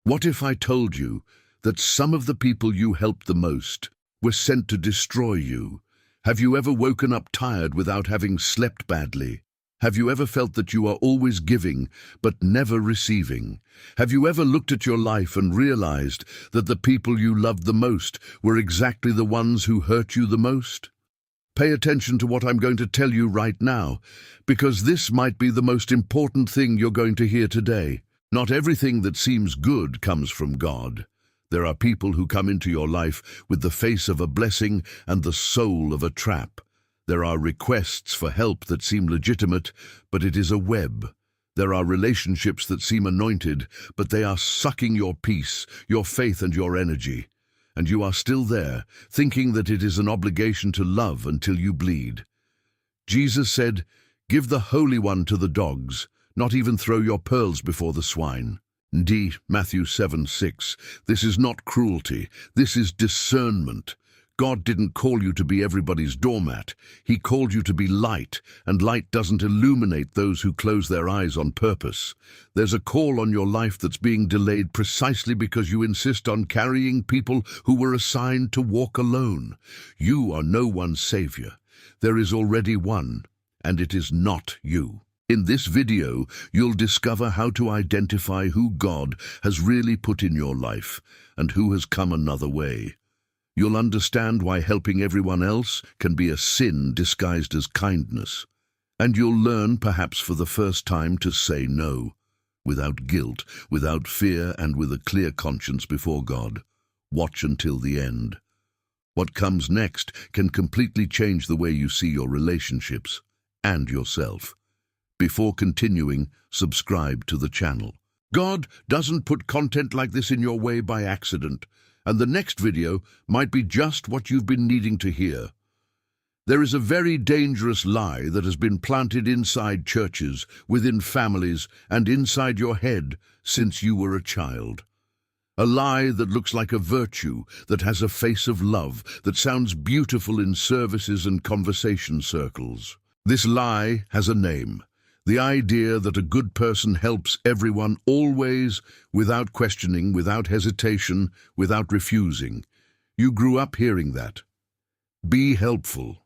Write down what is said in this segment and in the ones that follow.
What if I told you that some of the people you helped the most were sent to destroy you? Have you ever woken up tired without having slept badly? Have you ever felt that you are always giving but never receiving? Have you ever looked at your life and realized that the people you loved the most were exactly the ones who hurt you the most? Pay attention to what I'm going to tell you right now, because this might be the most important thing you're going to hear today. Not everything that seems good comes from God. There are people who come into your life with the face of a blessing and the soul of a trap. There are requests for help that seem legitimate, but it is a web. There are relationships that seem anointed, but they are sucking your peace, your faith, and your energy. And you are still there, thinking that it is an obligation to love until you bleed. Jesus said, "Give the Holy One to the dogs, not even throw your pearls before the swine." Matthew 7:6. This is not cruelty, this is discernment. God didn't call you to be everybody's doormat. He called you to be light, and light doesn't illuminate those who close their eyes on purpose. There's a call on your life that's being delayed precisely because you insist on carrying people who were assigned to walk alone. You are no one's savior. There is already one, and it is not you. In this video, you'll discover how to identify who God has really put in your life and who has come another way. You'll understand why helping everyone else can be a sin disguised as kindness. And you'll learn, perhaps for the first time, to say no, without guilt, without fear, and with a clear conscience before God. Watch until the end. What comes next can completely change the way you see your relationships and yourself. Before continuing, subscribe to the channel. God doesn't put content like this in your way by accident, and the next video might be just what you've been needing to hear. There is a very dangerous lie that has been planted inside churches, within families, and inside your head since you were a child. A lie that looks like a virtue, that has a face of love, that sounds beautiful in services and conversation circles. This lie has a name. The idea that a good person helps everyone always, without questioning, without hesitation, without refusing. You grew up hearing that. Be helpful.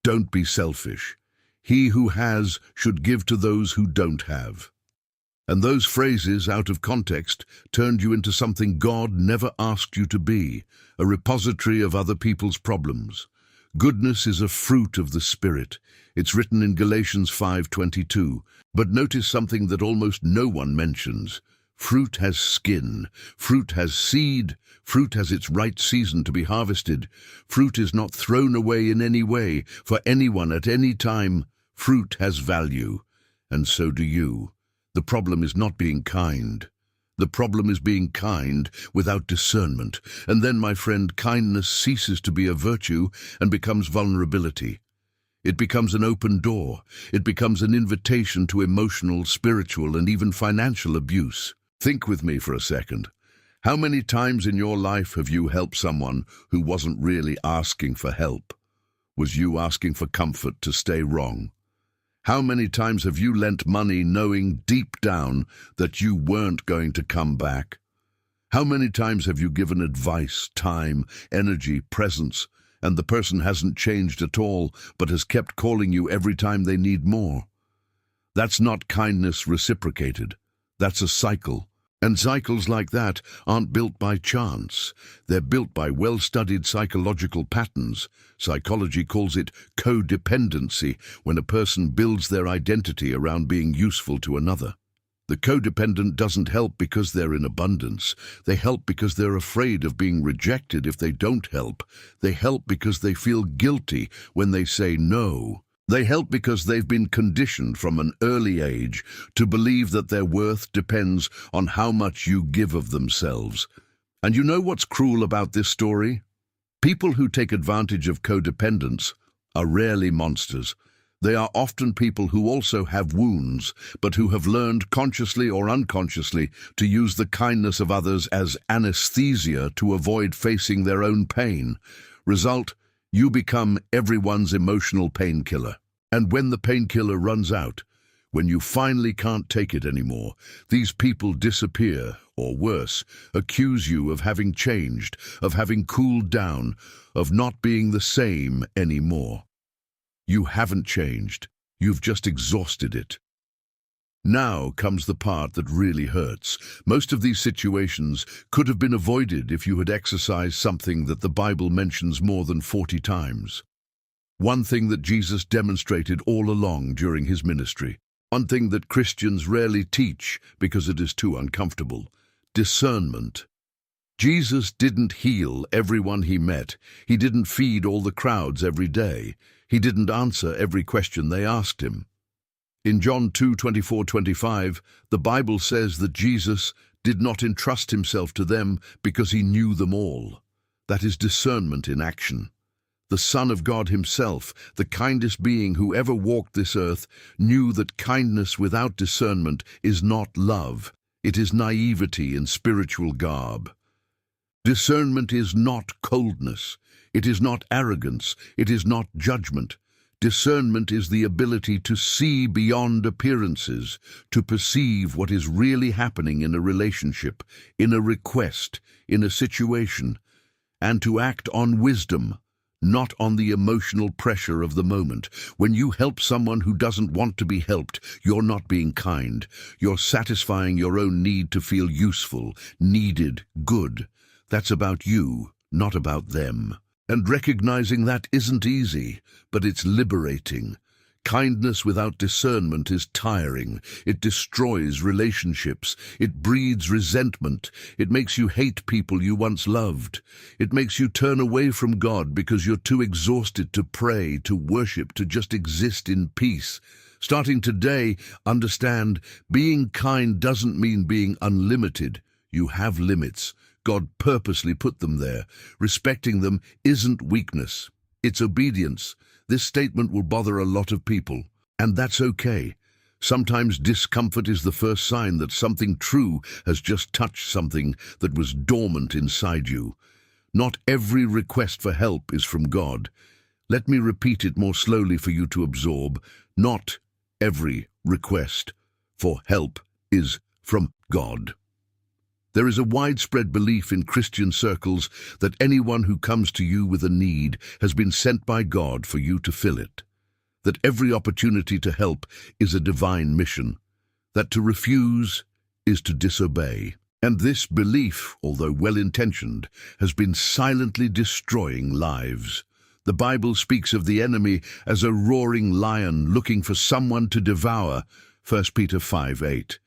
Don't be selfish. He who has should give to those who don't have. And those phrases, out of context, turned you into something God never asked you to be, a repository of other people's problems. Goodness is a fruit of the Spirit. It's written in Galatians 5:22. But notice something that almost no one mentions. Fruit has skin. Fruit has seed. Fruit has its right season to be harvested. Fruit is not thrown away in any way, for anyone at any time. Fruit has value, and so do you. The problem is not being kind. The problem is being kind without discernment. And then, my friend, kindness ceases to be a virtue and becomes vulnerability. It becomes an open door. It becomes an invitation to emotional, spiritual, and even financial abuse. Think with me for a second. How many times in your life have you helped someone who wasn't really asking for help? Was you asking for comfort to stay wrong? How many times have you lent money knowing deep down that you weren't going to come back? How many times have you given advice, time, energy, presence, and the person hasn't changed at all, but has kept calling you every time they need more? That's not kindness reciprocated. That's a cycle. And cycles like that aren't built by chance. They're built by well-studied psychological patterns. Psychology calls it codependency, when a person builds their identity around being useful to another. The codependent doesn't help because they're in abundance. They help because they're afraid of being rejected if they don't help. They help because they feel guilty when they say no. They help because they've been conditioned from an early age to believe that their worth depends on how much you give of themselves. And you know what's cruel about this story? People who take advantage of codependence are rarely monsters. They are often people who also have wounds, but who have learned consciously or unconsciously to use the kindness of others as anesthesia to avoid facing their own pain. Result: you become everyone's emotional painkiller. And when the painkiller runs out, when you finally can't take it anymore, these people disappear, or worse, accuse you of having changed, of having cooled down, of not being the same anymore. You haven't changed. You've just exhausted it. Now comes the part that really hurts. Most of these situations could have been avoided if you had exercised something that the Bible mentions more than 40 times. One thing that Jesus demonstrated all along during his ministry. One thing that Christians rarely teach because it is too uncomfortable. Discernment. Jesus didn't heal everyone he met. He didn't feed all the crowds every day. He didn't answer every question they asked him. In John 2:24-25, the Bible says that Jesus did not entrust himself to them because he knew them all. That is discernment in action. The Son of God himself, the kindest being who ever walked this earth, knew that kindness without discernment is not love. It is naivety in spiritual garb. Discernment is not coldness. It is not arrogance. It is not judgment. Discernment is the ability to see beyond appearances, to perceive what is really happening in a relationship, in a request, in a situation, and to act on wisdom, not on the emotional pressure of the moment. When you help someone who doesn't want to be helped, you're not being kind. You're satisfying your own need to feel useful, needed, good. That's about you, not about them. And recognizing that isn't easy, but it's liberating. Kindness without discernment is tiring. It destroys relationships. It breeds resentment. It makes you hate people you once loved. It makes you turn away from God because you're too exhausted to pray, to worship, to just exist in peace. Starting today, understand, being kind doesn't mean being unlimited. You have limits. God purposely put them there. Respecting them isn't weakness. It's obedience. This statement will bother a lot of people, and that's okay. Sometimes discomfort is the first sign that something true has just touched something that was dormant inside you. Not every request for help is from God. Let me repeat it more slowly for you to absorb. Not every request for help is from God. There is a widespread belief in Christian circles that anyone who comes to you with a need has been sent by God for you to fill it. That every opportunity to help is a divine mission. That to refuse is to disobey. And this belief, although well-intentioned, has been silently destroying lives. The Bible speaks of the enemy as a roaring lion looking for someone to devour, 1 Peter 5:8.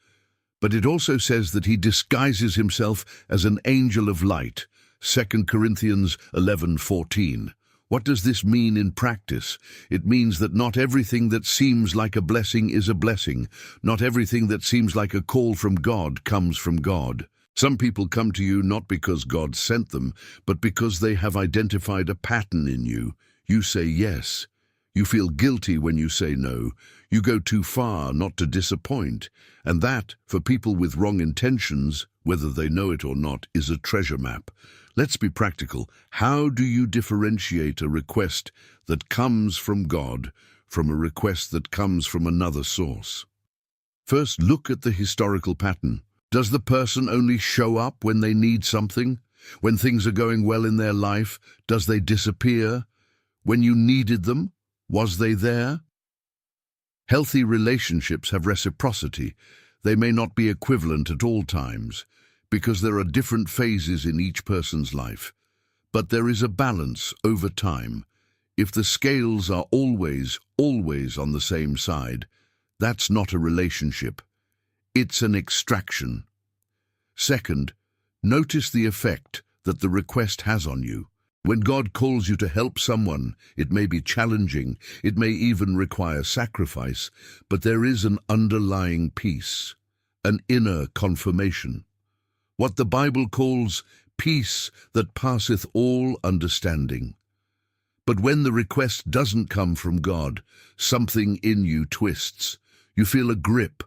But it also says that he disguises himself as an angel of light, 2 Corinthians 11:14. What does this mean in practice? It means that not everything that seems like a blessing is a blessing. Not everything that seems like a call from God comes from God. Some people come to you not because God sent them, but because they have identified a pattern in you. You say yes. You feel guilty when you say no. You go too far not to disappoint. And that, for people with wrong intentions, whether they know it or not, is a treasure map. Let's be practical. How do you differentiate a request that comes from God from a request that comes from another source? First, look at the historical pattern. Does the person only show up when they need something? When things are going well in their life, does they disappear? When you needed them, was they there? Healthy relationships have reciprocity. They may not be equivalent at all times, because there are different phases in each person's life. But there is a balance over time. If the scales are always on the same side, that's not a relationship. It's an extraction. Second, notice the effect that the request has on you. When God calls you to help someone, it may be challenging, it may even require sacrifice, but there is an underlying peace, an inner confirmation. What the Bible calls peace that passeth all understanding. But when the request doesn't come from God, something in you twists. You feel a grip,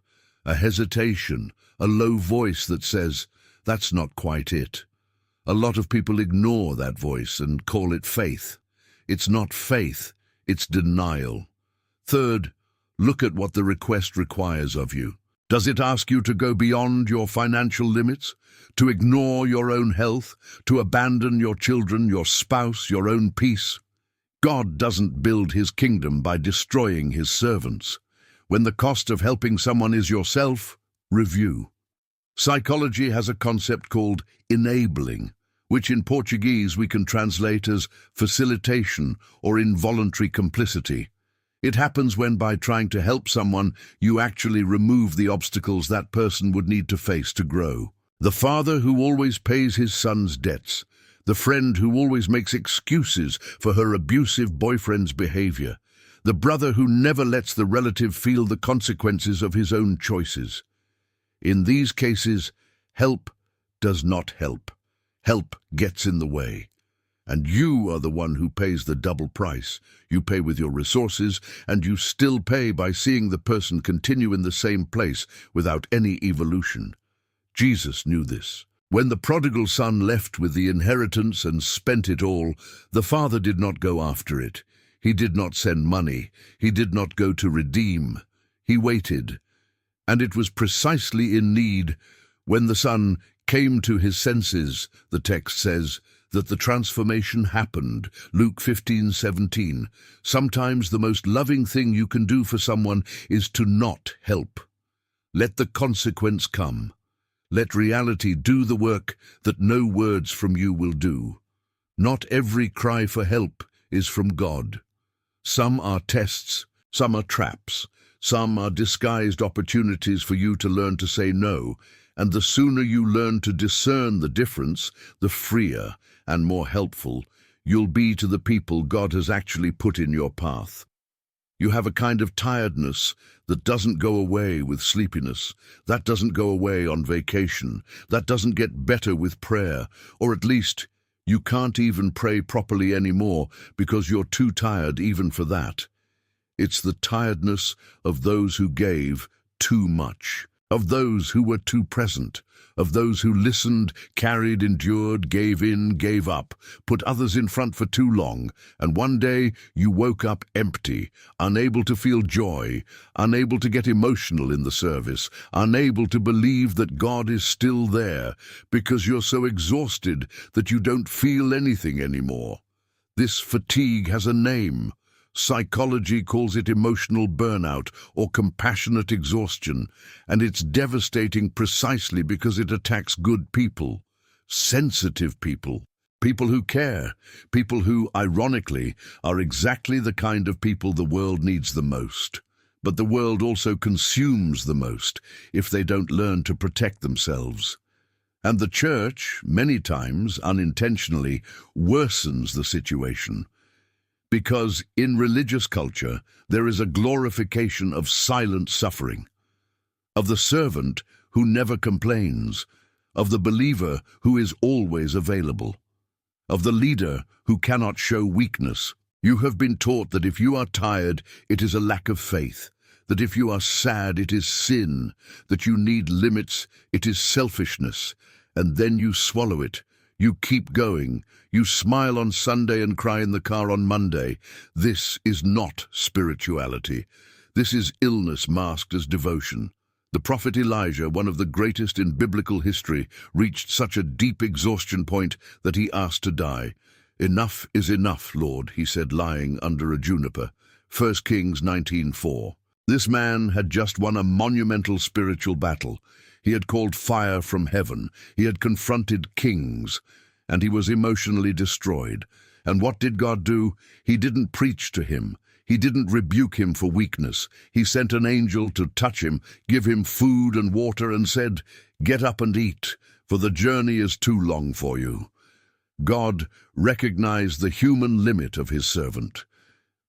a hesitation, a low voice that says, "That's not quite it." A lot of people ignore that voice and call it faith. It's not faith, it's denial. Third, look at what the request requires of you. Does it ask you to go beyond your financial limits? To ignore your own health? To abandon your children, your spouse, your own peace? God doesn't build his kingdom by destroying his servants. When the cost of helping someone is yourself, review. Psychology has a concept called enabling, which in Portuguese we can translate as facilitation or involuntary complicity. It happens when, by trying to help someone, you actually remove the obstacles that person would need to face to grow. The father who always pays his son's debts, the friend who always makes excuses for her abusive boyfriend's behavior, the brother who never lets the relative feel the consequences of his own choices. In these cases, help does not help. Help gets in the way. And you are the one who pays the double price. You pay with your resources, and you still pay by seeing the person continue in the same place without any evolution. Jesus knew this. When the prodigal son left with the inheritance and spent it all, the father did not go after it. He did not send money. He did not go to redeem. He waited. And it was precisely in need, when the son came to his senses, the text says, that the transformation happened. Luke 15:17. Sometimes the most loving thing you can do for someone is to not help. Let the consequence come. Let reality do the work that no words from you will do. Not every cry for help is from God. Some are tests, some are traps, some are disguised opportunities for you to learn to say no, and the sooner you learn to discern the difference, the freer and more helpful you'll be to the people God has actually put in your path. You have a kind of tiredness that doesn't go away with sleepiness, that doesn't go away on vacation, that doesn't get better with prayer, or at least you can't even pray properly anymore because you're too tired even for that. It's the tiredness of those who gave too much, of those who were too present, of those who listened, carried, endured, gave in, gave up, put others in front for too long, and one day you woke up empty, unable to feel joy, unable to get emotional in the service, unable to believe that God is still there, because you're so exhausted that you don't feel anything anymore. This fatigue has a name. Psychology calls it emotional burnout or compassionate exhaustion, and it's devastating precisely because it attacks good people, sensitive people, people who care, people who, ironically, are exactly the kind of people the world needs the most. But the world also consumes the most if they don't learn to protect themselves. And the church, many times, unintentionally, worsens the situation. Because in religious culture, there is a glorification of silent suffering, of the servant who never complains, of the believer who is always available, of the leader who cannot show weakness. You have been taught that if you are tired, it is a lack of faith, that if you are sad, it is sin, that you need limits, it is selfishness, and then you swallow it. You keep going. You smile on Sunday and cry in the car on Monday. This is not spirituality. This is illness masked as devotion. The prophet Elijah, one of the greatest in biblical history, reached such a deep exhaustion point that he asked to die. "Enough is enough, Lord," he said, lying under a juniper. 1 Kings 19:4. This man had just won a monumental spiritual battle. He had called fire from heaven. He had confronted kings, and he was emotionally destroyed. And what did God do? He didn't preach to him. He didn't rebuke him for weakness. He sent an angel to touch him, give him food and water, and said, "Get up and eat, for the journey is too long for you." God recognized the human limit of his servant.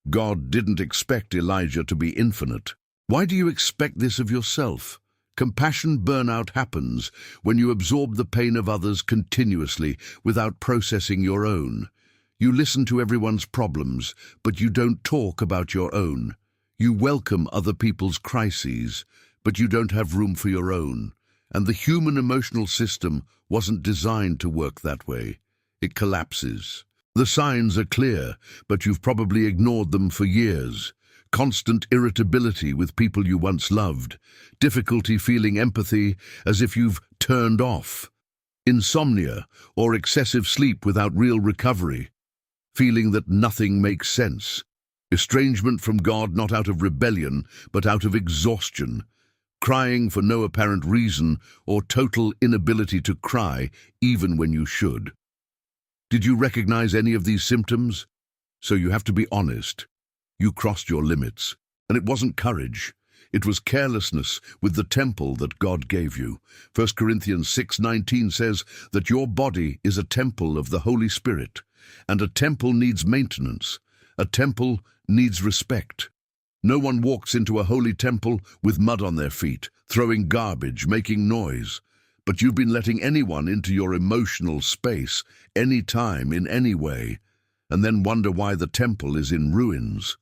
God didn't expect Elijah to be infinite. Why do you expect this of yourself? Compassion burnout happens when you absorb the pain of others continuously without processing your own. You listen to everyone's problems, but you don't talk about your own. You welcome other people's crises, but you don't have room for your own. And the human emotional system wasn't designed to work that way. It collapses. The signs are clear, but you've probably ignored them for years. constant irritability with people you once loved, difficulty feeling empathy as if you've turned off, insomnia or excessive sleep without real recovery, feeling that nothing makes sense, estrangement from God not out of rebellion but out of exhaustion, crying for no apparent reason or total inability to cry even when you should. Did you recognize any of these symptoms? So you have to be honest. You crossed your limits, and it wasn't courage. It was carelessness with the temple that God gave you. 1 Corinthians 6:19 says that your body is a temple of the Holy Spirit, and a temple needs maintenance. A temple needs respect. No one walks into a holy temple with mud on their feet, throwing garbage, making noise. But you've been letting anyone into your emotional space, any time, in any way, and then wonder why the temple is in ruins.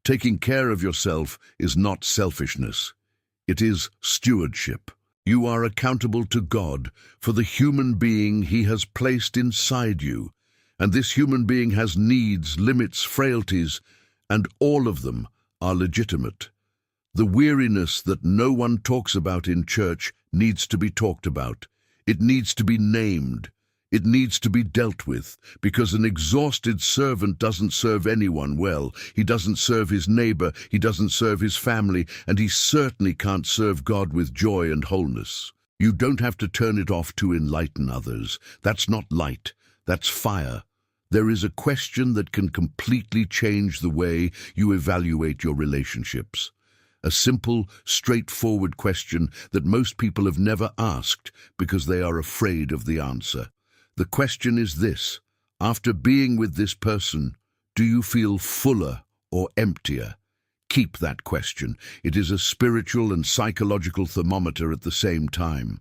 Taking care of yourself is not selfishness. It is stewardship. You are accountable to God for the human being He has placed inside you, and this human being has needs, limits, frailties, and all of them are legitimate. The weariness that no one talks about in church needs to be talked about. It needs to be named. It needs to be dealt with, because an exhausted servant doesn't serve anyone well. He doesn't serve his neighbor, he doesn't serve his family, and he certainly can't serve God with joy and wholeness. You don't have to turn it off to enlighten others. That's not light, that's fire. There is a question that can completely change the way you evaluate your relationships. A simple, straightforward question that most people have never asked because they are afraid of the answer. The question is this: after being with this person, do you feel fuller or emptier? Keep that question. It is a spiritual and psychological thermometer at the same time.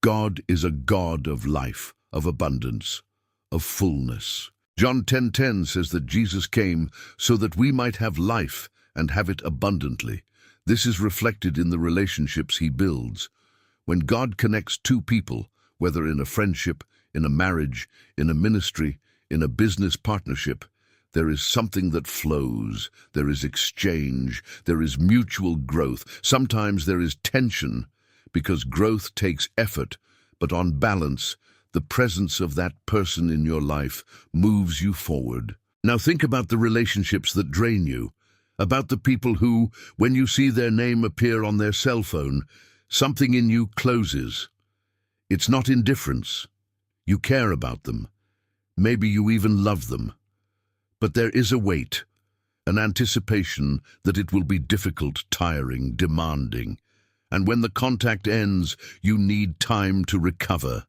God is a God of life, of abundance, of fullness. John 10:10 says that Jesus came so that we might have life and have it abundantly. This is reflected in the relationships He builds. When God connects two people, whether in a friendship, in a marriage, in a ministry, in a business partnership, there is something that flows, there is exchange, there is mutual growth. Sometimes there is tension, because growth takes effort, but on balance, the presence of that person in your life moves you forward. Now think about the relationships that drain you, about the people who, when you see their name appear on their cell phone, something in you closes. It's not indifference. You care about them. Maybe you even love them. But there is a weight, an anticipation that it will be difficult, tiring, demanding. And when the contact ends, you need time to recover.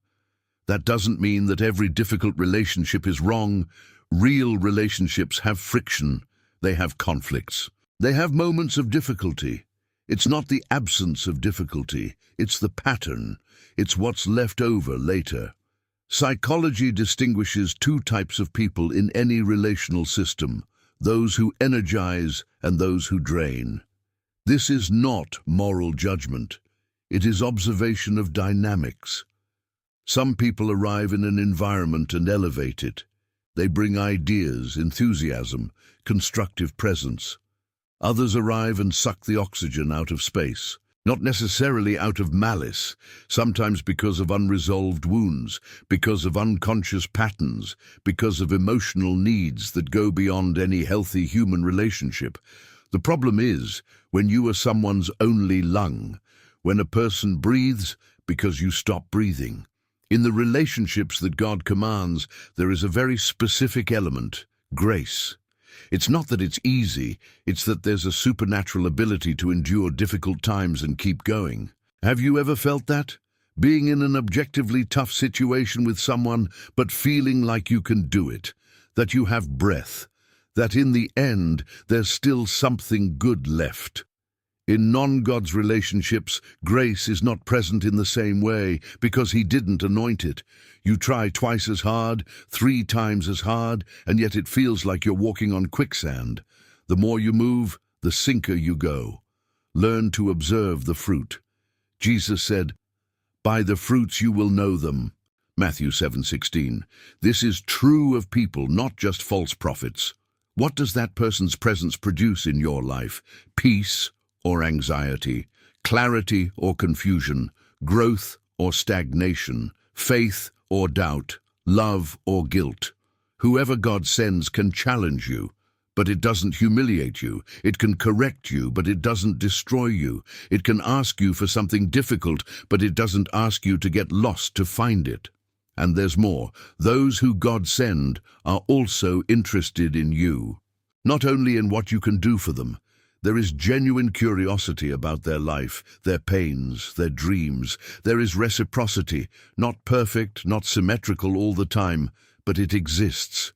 That doesn't mean that every difficult relationship is wrong. Real relationships have friction. They have conflicts. They have moments of difficulty. It's not the absence of difficulty. It's the pattern. It's what's left over later. Psychology distinguishes two types of people in any relational system: those who energize and those who drain. This is not moral judgment. It is observation of dynamics. Some people arrive in an environment and elevate it. They bring ideas, enthusiasm, constructive presence. Others arrive and suck the oxygen out of space, not necessarily out of malice, sometimes because of unresolved wounds, because of unconscious patterns, because of emotional needs that go beyond any healthy human relationship. The problem is when you are someone's only lung, when a person breathes because you stop breathing. In the relationships that God commands, there is a very specific element: grace. It's not that it's easy, it's that there's a supernatural ability to endure difficult times and keep going. Have you ever felt that? Being in an objectively tough situation with someone, but feeling like you can do it, that you have breath, that in the end there's still something good left. In non-God's relationships, grace is not present in the same way because He didn't anoint it. You try twice as hard, 3 times as hard, and yet it feels like you're walking on quicksand. The more you move, the sinker you go. Learn to observe the fruit. Jesus said, "By the fruits you will know them." Matthew 7:16. This is true of people, not just false prophets. What does that person's presence produce in your life? Peace or anxiety? Clarity or confusion? Growth or stagnation? Faith or doubt? Love or guilt? Whoever God sends can challenge you, but it doesn't humiliate you. It can correct you, but it doesn't destroy you. It can ask you for something difficult, but it doesn't ask you to get lost to find it. And there's more. Those who God send are also interested in you. Not only in what you can do for them. There is genuine curiosity about their life, their pains, their dreams. There is reciprocity, not perfect, not symmetrical all the time, but it exists.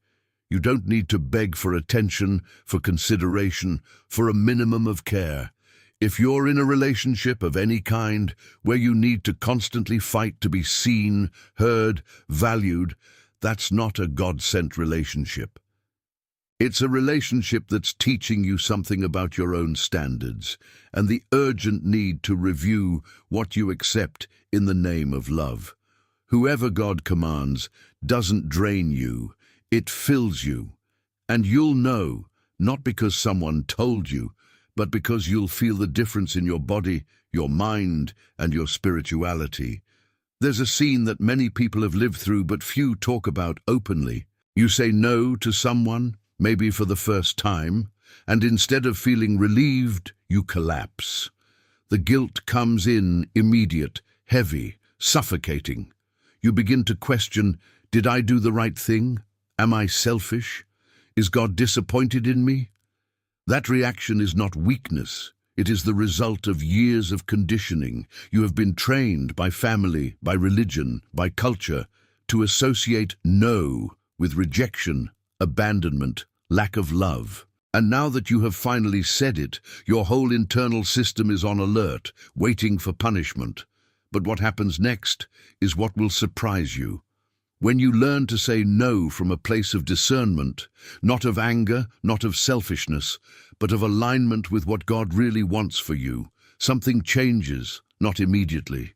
You don't need to beg for attention, for consideration, for a minimum of care. If you're in a relationship of any kind where you need to constantly fight to be seen, heard, valued, that's not a God-sent relationship. It's a relationship that's teaching you something about your own standards and the urgent need to review what you accept in the name of love. Whoever God commands doesn't drain you, it fills you. And you'll know, not because someone told you, but because you'll feel the difference in your body, your mind, and your spirituality. There's a scene that many people have lived through but few talk about openly. You say no to someone, maybe for the first time, and instead of feeling relieved, you collapse. The guilt comes in immediate, heavy, suffocating. You begin to question, did I do the right thing? Am I selfish? Is God disappointed in me? That reaction is not weakness. It is the result of years of conditioning. You have been trained by family, by religion, by culture, to associate no with rejection, abandonment, lack of love. And now that you have finally said it, your whole internal system is on alert, waiting for punishment. But what happens next is what will surprise you. When you learn to say no from a place of discernment, not of anger, not of selfishness, but of alignment with what God really wants for you, something changes, not immediately.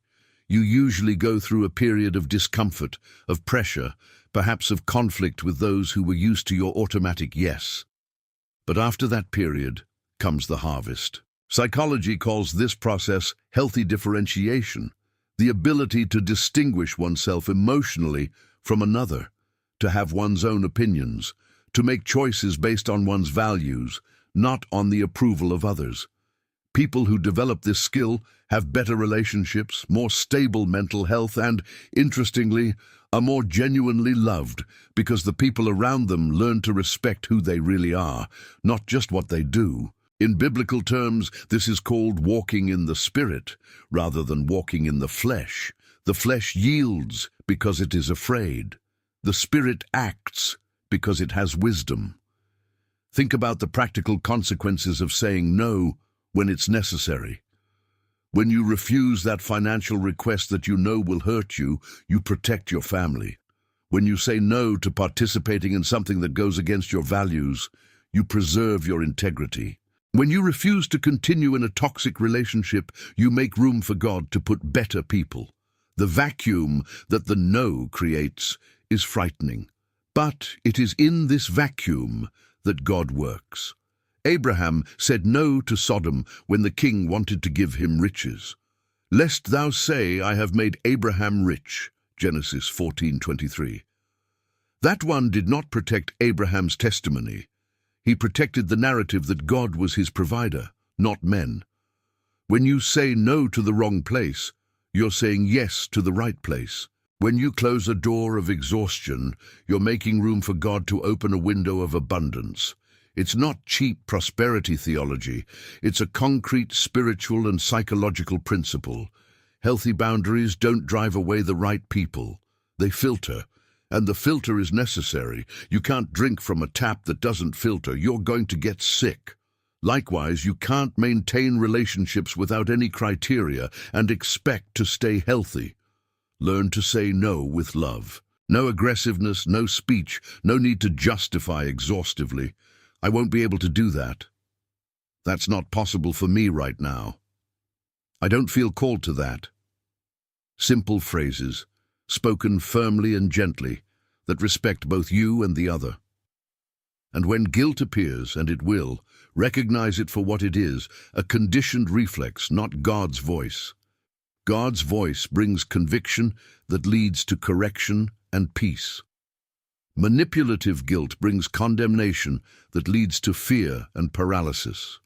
You usually go through a period of discomfort, of pressure, perhaps of conflict with those who were used to your automatic yes. But after that period comes the harvest. Psychology calls this process healthy differentiation, the ability to distinguish oneself emotionally from another, to have one's own opinions, to make choices based on one's values, not on the approval of others. People who develop this skill have better relationships, more stable mental health, and, interestingly, are more genuinely loved because the people around them learn to respect who they really are, not just what they do. In biblical terms, this is called walking in the Spirit, rather than walking in the flesh. The flesh yields because it is afraid. The Spirit acts because it has wisdom. Think about the practical consequences of saying no when it's necessary. When you refuse that financial request that you know will hurt you, you protect your family. When you say no to participating in something that goes against your values, you preserve your integrity. When you refuse to continue in a toxic relationship, you make room for God to put better people. The vacuum that the no creates is frightening. But it is in this vacuum that God works. Abraham said no to Sodom when the king wanted to give him riches. Lest thou say, I have made Abraham rich, Genesis 14:23. That one did not protect Abraham's testimony. He protected the narrative that God was his provider, not men. When you say no to the wrong place, you're saying yes to the right place. When you close a door of exhaustion, you're making room for God to open a window of abundance. It's not cheap prosperity theology. It's a concrete spiritual and psychological principle. Healthy boundaries don't drive away the right people. They filter. And the filter is necessary. You can't drink from a tap that doesn't filter. You're going to get sick. Likewise, you can't maintain relationships without any criteria and expect to stay healthy. Learn to say no with love. No aggressiveness, no speech, no need to justify exhaustively. I won't be able to do that. That's not possible for me right now. I don't feel called to that. Simple phrases, spoken firmly and gently, that respect both you and the other. And when guilt appears, and it will, recognize it for what it is, a conditioned reflex, not God's voice. God's voice brings conviction that leads to correction and peace. Manipulative guilt brings condemnation that leads to fear and paralysis.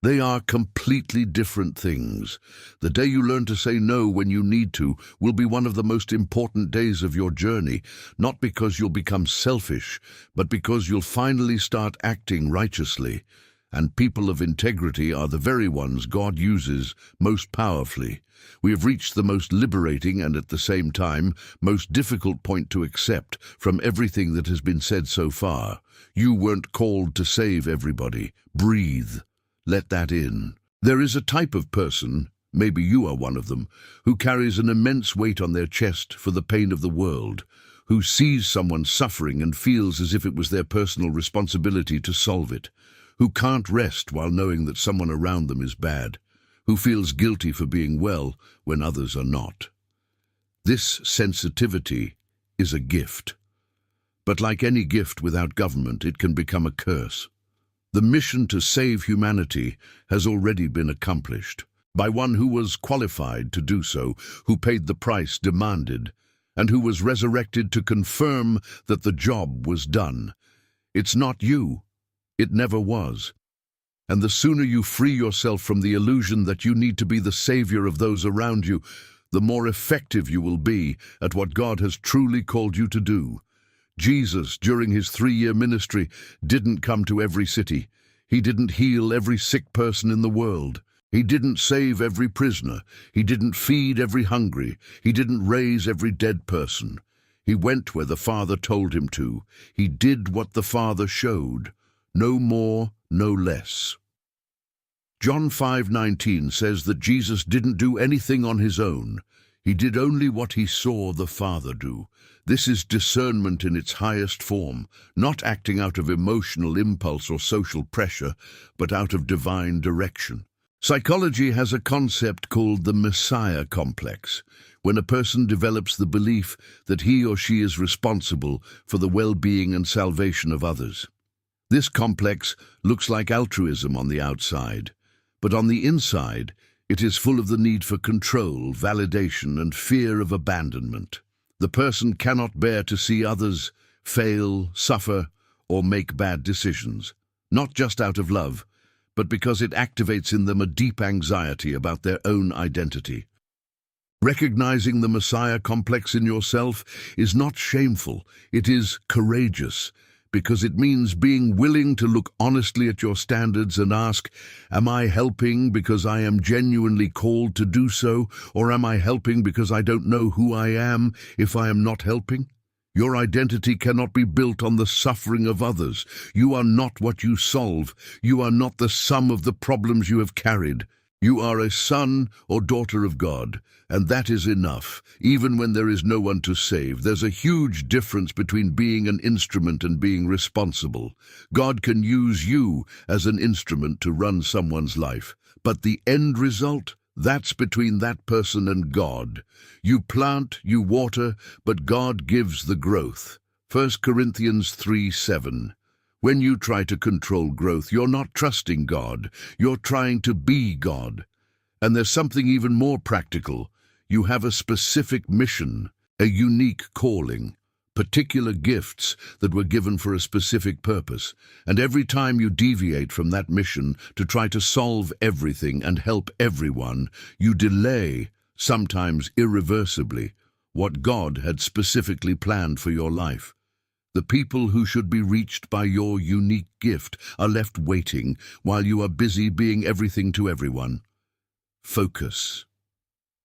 They are completely different things. The day you learn to say no when you need to will be one of the most important days of your journey, not because you'll become selfish, but because you'll finally start acting righteously. And people of integrity are the very ones God uses most powerfully. We have reached the most liberating and at the same time most difficult point to accept from everything that has been said so far. You weren't called to save everybody. Breathe. Let that in. There is a type of person, maybe you are one of them, who carries an immense weight on their chest for the pain of the world, who sees someone suffering and feels as if it was their personal responsibility to solve it, who can't rest while knowing that someone around them is bad, who feels guilty for being well when others are not. This sensitivity is a gift. But like any gift without government, it can become a curse. The mission to save humanity has already been accomplished by one who was qualified to do so, who paid the price demanded, and who was resurrected to confirm that the job was done. It's not you. It never was. And the sooner you free yourself from the illusion that you need to be the savior of those around you, the more effective you will be at what God has truly called you to do. Jesus, during his 3-year ministry, didn't come to every city. He didn't heal every sick person in the world. He didn't save every prisoner. He didn't feed every hungry. He didn't raise every dead person. He went where the Father told him to. He did what the Father showed. No more, no less. John 5:19 says that Jesus didn't do anything on his own. He did only what he saw the Father do. This is discernment in its highest form, not acting out of emotional impulse or social pressure, but out of divine direction. Psychology has a concept called the Messiah complex, when a person develops the belief that he or she is responsible for the well-being and salvation of others. This complex looks like altruism on the outside, but on the inside, it is full of the need for control, validation, and fear of abandonment. The person cannot bear to see others fail, suffer, or make bad decisions, not just out of love, but because it activates in them a deep anxiety about their own identity. Recognizing the Messiah complex in yourself is not shameful, it is courageous, because it means being willing to look honestly at your standards and ask, am I helping because I am genuinely called to do so, or am I helping because I don't know who I am if I am not helping? Your identity cannot be built on the suffering of others. You are not what you solve. You are not the sum of the problems you have carried. You are a son or daughter of God, and that is enough, even when there is no one to save. There's a huge difference between being an instrument and being responsible. God can use you as an instrument to run someone's life, but the end result, that's between that person and God. You plant, you water, but God gives the growth. 1 Corinthians 3:7. When you try to control growth, you're not trusting God. You're trying to be God. And there's something even more practical. You have a specific mission, a unique calling, particular gifts that were given for a specific purpose. And every time you deviate from that mission to try to solve everything and help everyone, you delay, sometimes irreversibly, what God had specifically planned for your life. The people who should be reached by your unique gift are left waiting while you are busy being everything to everyone. Focus.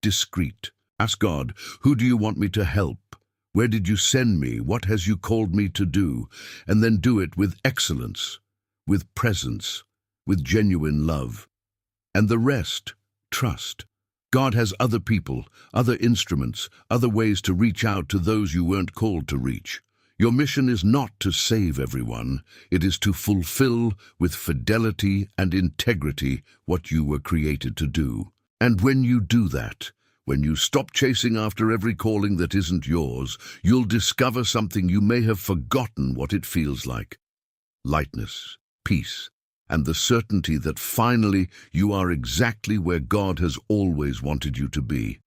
Discreet. Ask God, who do you want me to help? Where did you send me? What has you called me to do? And then do it with excellence, with presence, with genuine love. And the rest, trust. God has other people, other instruments, other ways to reach out to those you weren't called to reach. Your mission is not to save everyone. It is to fulfill with fidelity and integrity what you were created to do. And when you do that, when you stop chasing after every calling that isn't yours, you'll discover something you may have forgotten what it feels like. lightness, peace, and the certainty that finally you are exactly where God has always wanted you to be.